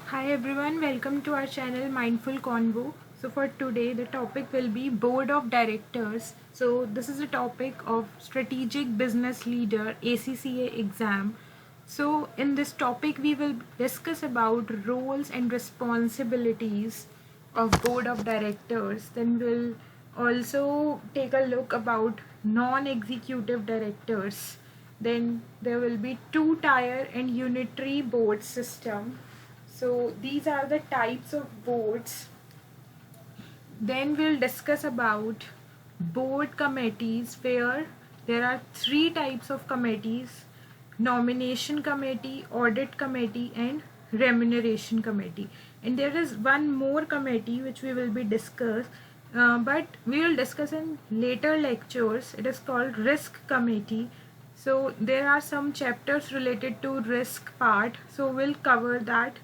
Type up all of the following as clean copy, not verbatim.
Hi everyone, welcome to our channel Mindful Convo. So for today the topic will be Board of Directors. So this is a topic of Strategic Business Leader ACCA exam. So in this topic we will discuss about roles and responsibilities of Board of Directors. Then we'll also take a look about non-executive directors. Then there will be two-tier and unitary board system. So these are the types of boards. Then we'll discuss about board committees, where there are three types of committees: nomination committee, audit committee and remuneration committee. And there is one more committee which we will be but we will discuss in later lectures. It is called risk committee. So there are some chapters related to risk part, so we'll cover that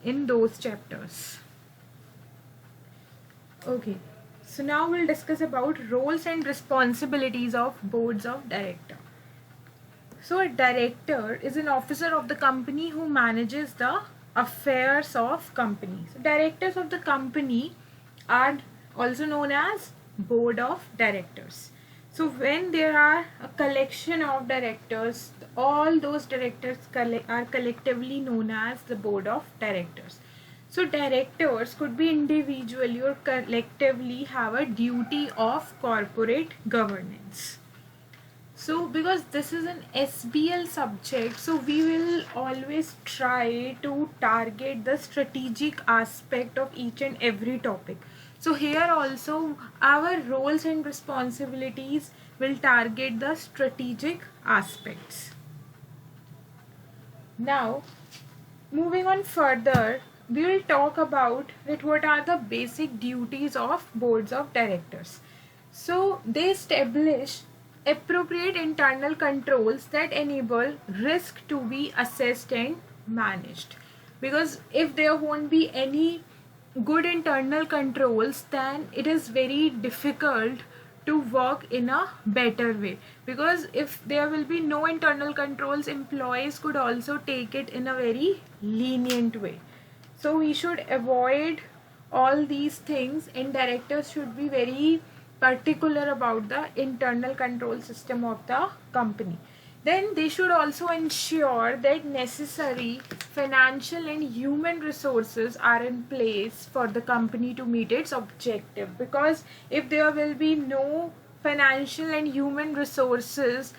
in those chapters. Okay, so now we'll discuss about roles and responsibilities of boards of director. So a director is an officer of the company who manages the affairs of company. So directors of the company are also known as board of directors. So when there are a collection of directors, all those directors are collectively known as the board of directors. So directors could be individually or collectively have a duty of corporate governance. So because this is an SBL subject, so we will always try to target the strategic aspect of each and every topic. So here also our roles and responsibilities will target the strategic aspects. Now, moving on further, we will talk about that what are the basic duties of boards of directors. So they establish appropriate internal controls that enable risk to be assessed and managed. Because if there won't be any good internal controls, then it is very difficult to work in a better way. Because if there will be no internal controls, employees could also take it in a very lenient way. So we should avoid all these things, and directors should be very particular about the internal control system of the company. Then they should also ensure that necessary financial and human resources are in place for the company to meet its objective. Because if there will be no financial and human resources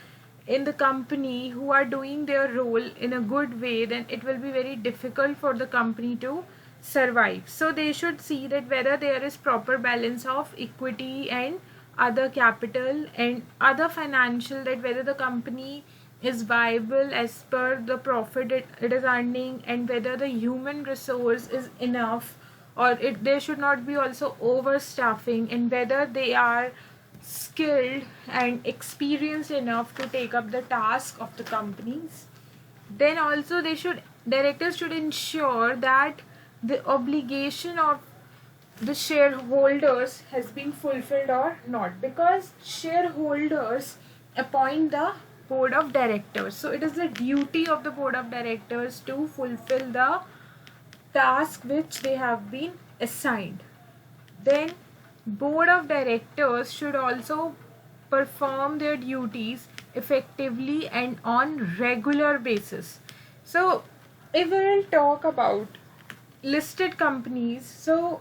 in the company who are doing their role in a good way, then it will be very difficult for the company to survive. So they should see that whether there is proper balance of equity and other capital and other financial, that whether the company is viable as per the profit it is earning, and whether the human resource is enough, or there should not be also overstaffing, and whether they are skilled and experienced enough to take up the task of the companies. Then also directors should ensure that the obligation of the shareholders has been fulfilled or not, because shareholders appoint the board of directors. So it is the duty of the board of directors to fulfill the task which they have been assigned. Then board of directors should also perform their duties effectively and on regular basis. So if we will talk about listed companies, so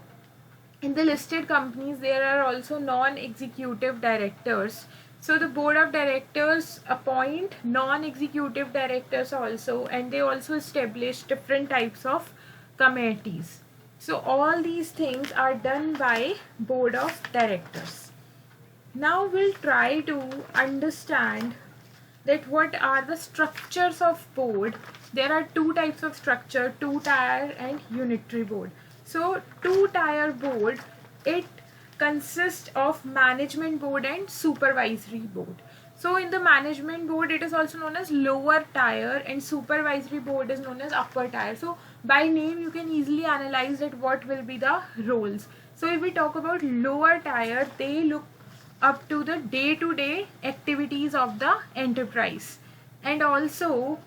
in the listed companies there are also non-executive directors. So the board of directors appoint non-executive directors also, and they also establish different types of committees. So all these things are done by board of directors. Now we'll try to understand that what are the structures of board. There are two types of structure: two-tier and unitary board. So two-tier board, it consists of management board and supervisory board. So in the management board it is also known as lower tier, and supervisory board is known as upper tier. So by name you can easily analyze that what will be the roles. So if we talk about lower tier, they look up to the day-to-day activities of the enterprise, and also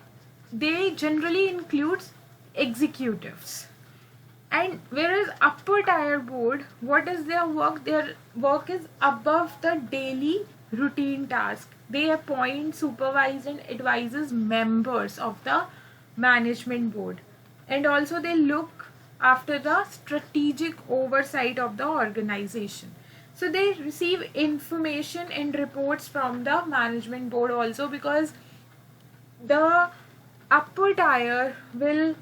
they generally includes executives. And whereas upper tier board, what is their work? Their work is above the daily routine task. They appoint, supervise and advises members of the management board, and also they look after the strategic oversight of the organization. So they receive information and reports from the management board also, because the upper tier will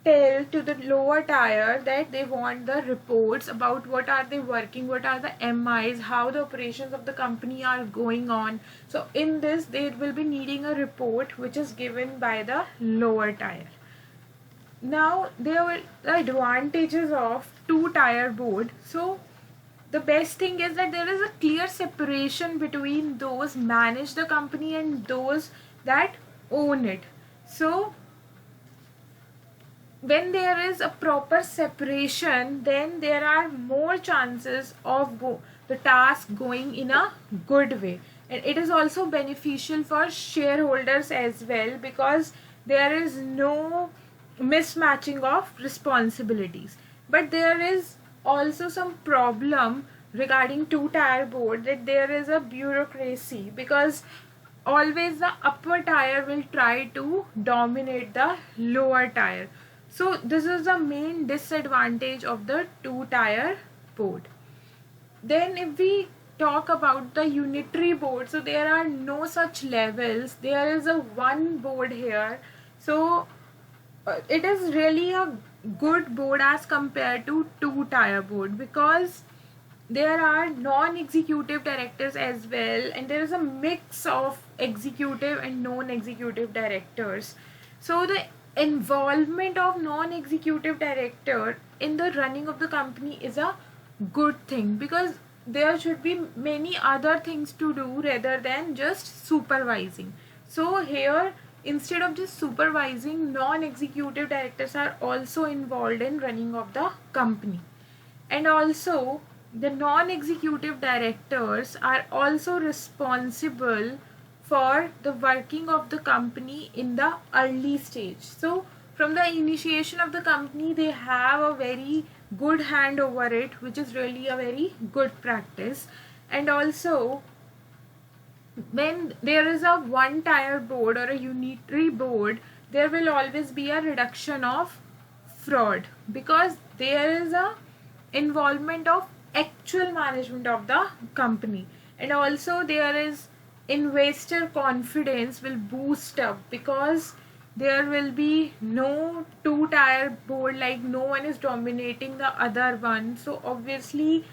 tell to the lower tier that they want the reports about what are they working, what are the MIs, how the operations of the company are going on. So in this they will be needing a report which is given by the lower tier. Now there were the advantages of two tier board. So the best thing is that there is a clear separation between those manage the company and those that own it. So when there is a proper separation, then there are more chances of the task going in a good way, and it is also beneficial for shareholders as well, because there is no mismatching of responsibilities. But there is also some problem regarding two tier board, that there is a bureaucracy, because always the upper tier will try to dominate the lower tier. So this is the main disadvantage of the two tier board. Then if we talk about the unitary board, so there are no such levels, there is a one board here. So it is really a good board as compared to two tier board, because there are non-executive directors as well, and there is a mix of executive and non-executive directors. So the involvement of non-executive director in the running of the company is a good thing, because there should be many other things to do rather than just supervising. So here, instead of just supervising, non-executive directors are also involved in running of the company. And also the non-executive directors are also responsible for the working of the company in the early stage. So from the initiation of the company, they have a very good hand over it, which is really a very good practice. And also when there is a one tier board or a unitary board, there will always be a reduction of fraud, because there is a involvement of actual management of the company. And also there is investor confidence will boost up, because there will be no two tier board, like no one is dominating the other one. So obviously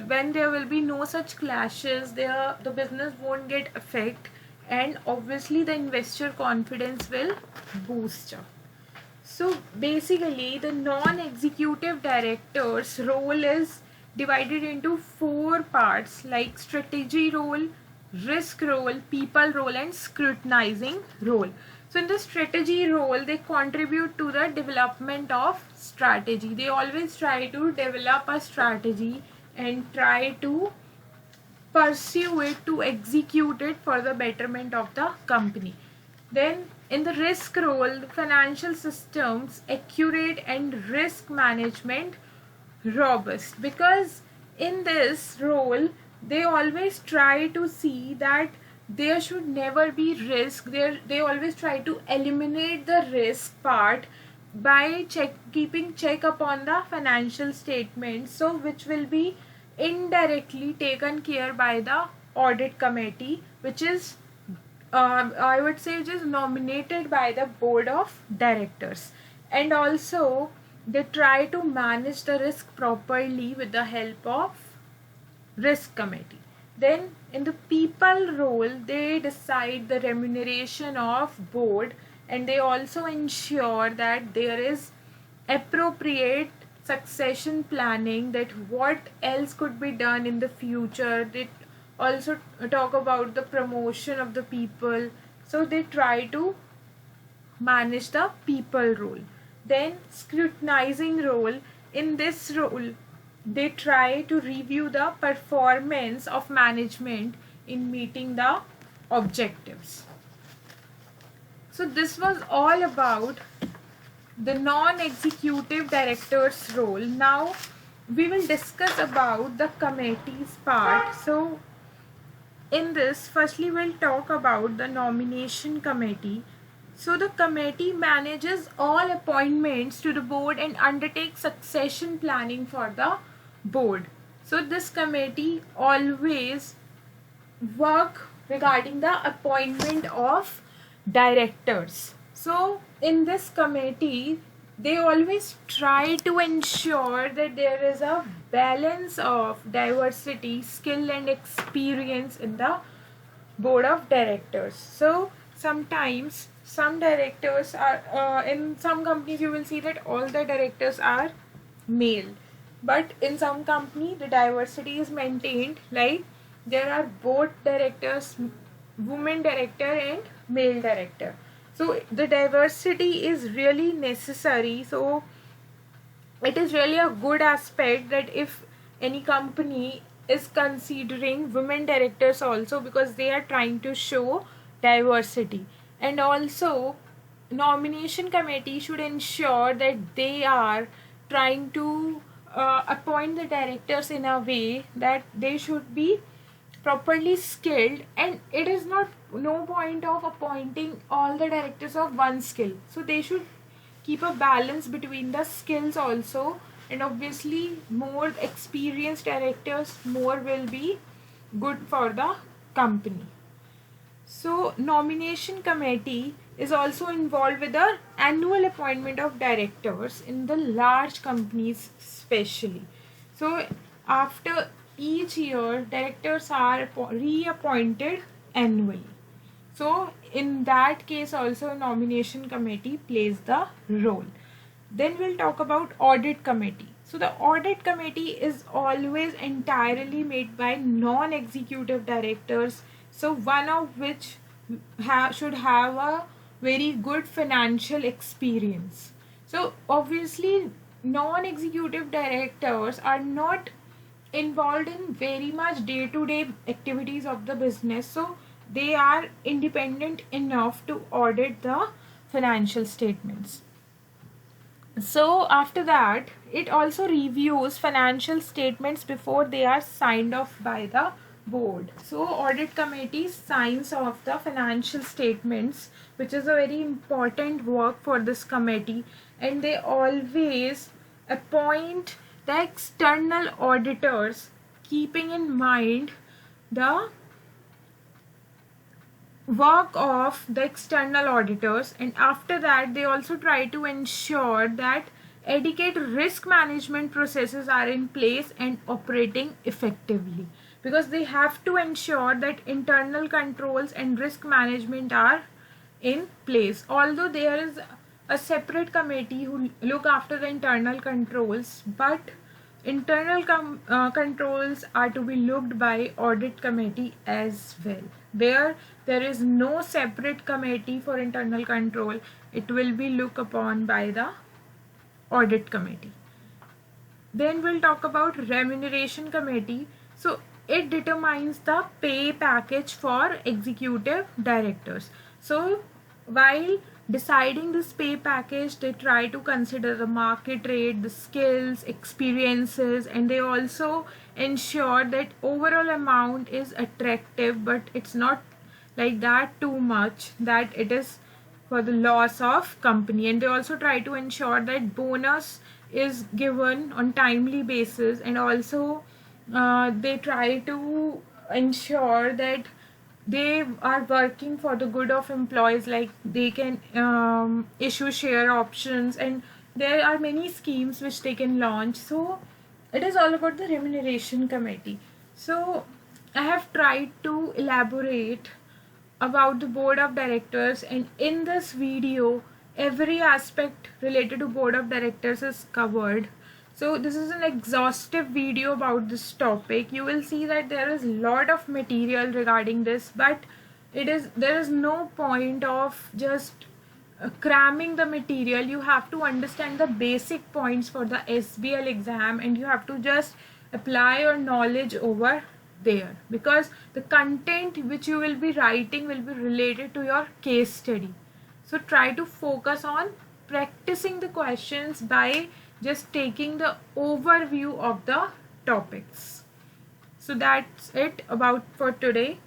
when there will be no such clashes, there the business won't get affected, and obviously the investor confidence will boost up. So basically the non-executive director's role is divided into four parts, like strategy role, risk role, people role and scrutinizing role. So in the strategy role, they contribute to the development of strategy. They always try to develop a strategy and try to pursue it, to execute it for the betterment of the company. Then in the risk role, financial systems accurate and risk management robust, because in this role they always try to see that there should never be risk. They always try to eliminate the risk part by keeping check upon the financial statements, so which will be indirectly taken care by the audit committee, which is I would say, which is nominated by the board of directors. And also they try to manage the risk properly with the help of risk committee. Then in the people role, they decide the remuneration of board, and they also ensure that there is appropriate succession planning, that what else could be done in the future. They also talk about the promotion of the people. So they try to manage the people role. Then scrutinizing role, in this role they try to review the performance of management in meeting the objectives. So this was all about the non-executive director's role. Now we will discuss about the committee's part. So in this, firstly we'll talk about the nomination committee. So the committee manages all appointments to the board and undertakes succession planning for the board. So this committee always work regarding the appointment of directors. So in this committee, they always try to ensure that there is a balance of diversity, skill and experience in the board of directors. So sometimes some directors are in some companies you will see that all the directors are male, but in some company the diversity is maintained, like there are both directors, women director and male director. So the diversity is really necessary. So it is really a good aspect that if any company is considering women directors also, because they are trying to show diversity. And also nomination committee should ensure that they are trying to appoint the directors in a way that they should be properly skilled, and it is not no point of appointing all the directors of one skill. So they should keep a balance between the skills also, and obviously more experienced directors more will be good for the company. So nomination committee is also involved with the annual appointment of directors in the large companies especially. So after each year, directors are reappointed annually. So in that case also nomination committee plays the role. Then we'll talk about audit committee. So the audit committee is always entirely made by non-executive directors, so one of which should have a very good financial experience. So obviously non-executive directors are not involved in very much day-to-day activities of the business, so they are independent enough to audit the financial statements. So after that, it also reviews financial statements before they are signed off by the board. So audit committee signs off the financial statements, which is a very important work for this committee, and they always appoint the external auditors, keeping in mind the work of the external auditors. And after that, they also try to ensure that adequate risk management processes are in place and operating effectively, because they have to ensure that internal controls and risk management are in place. Although there is a separate committee who look after the internal controls, but internal controls are to be looked by audit committee as well. Where there is no separate committee for internal control, it will be looked upon by the audit committee. Then we'll talk about remuneration committee. So it determines the pay package for executive directors. So while deciding this pay package, they try to consider the market rate, the skills, experiences, and they also ensure that overall amount is attractive, but it's not like that too much that it is for the loss of company. And they also try to ensure that bonus is given on timely basis, and also they try to ensure that they are working for the good of employees, like they can issue share options, and there are many schemes which they can launch. So it is all about the remuneration committee. So I have tried to elaborate about the board of directors, and in this video every aspect related to board of directors is covered. So this is an exhaustive video about this topic. You will see that there is a lot of material regarding this, but there is no point of just cramming the material. You have to understand the basic points for the SBL exam, and you have to just apply your knowledge over there, because the content which you will be writing will be related to your case study. So try to focus on practicing the questions by just taking the overview of the topics. So that's it about for today.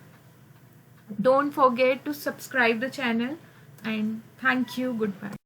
Don't forget to subscribe the channel, and thank you. Goodbye.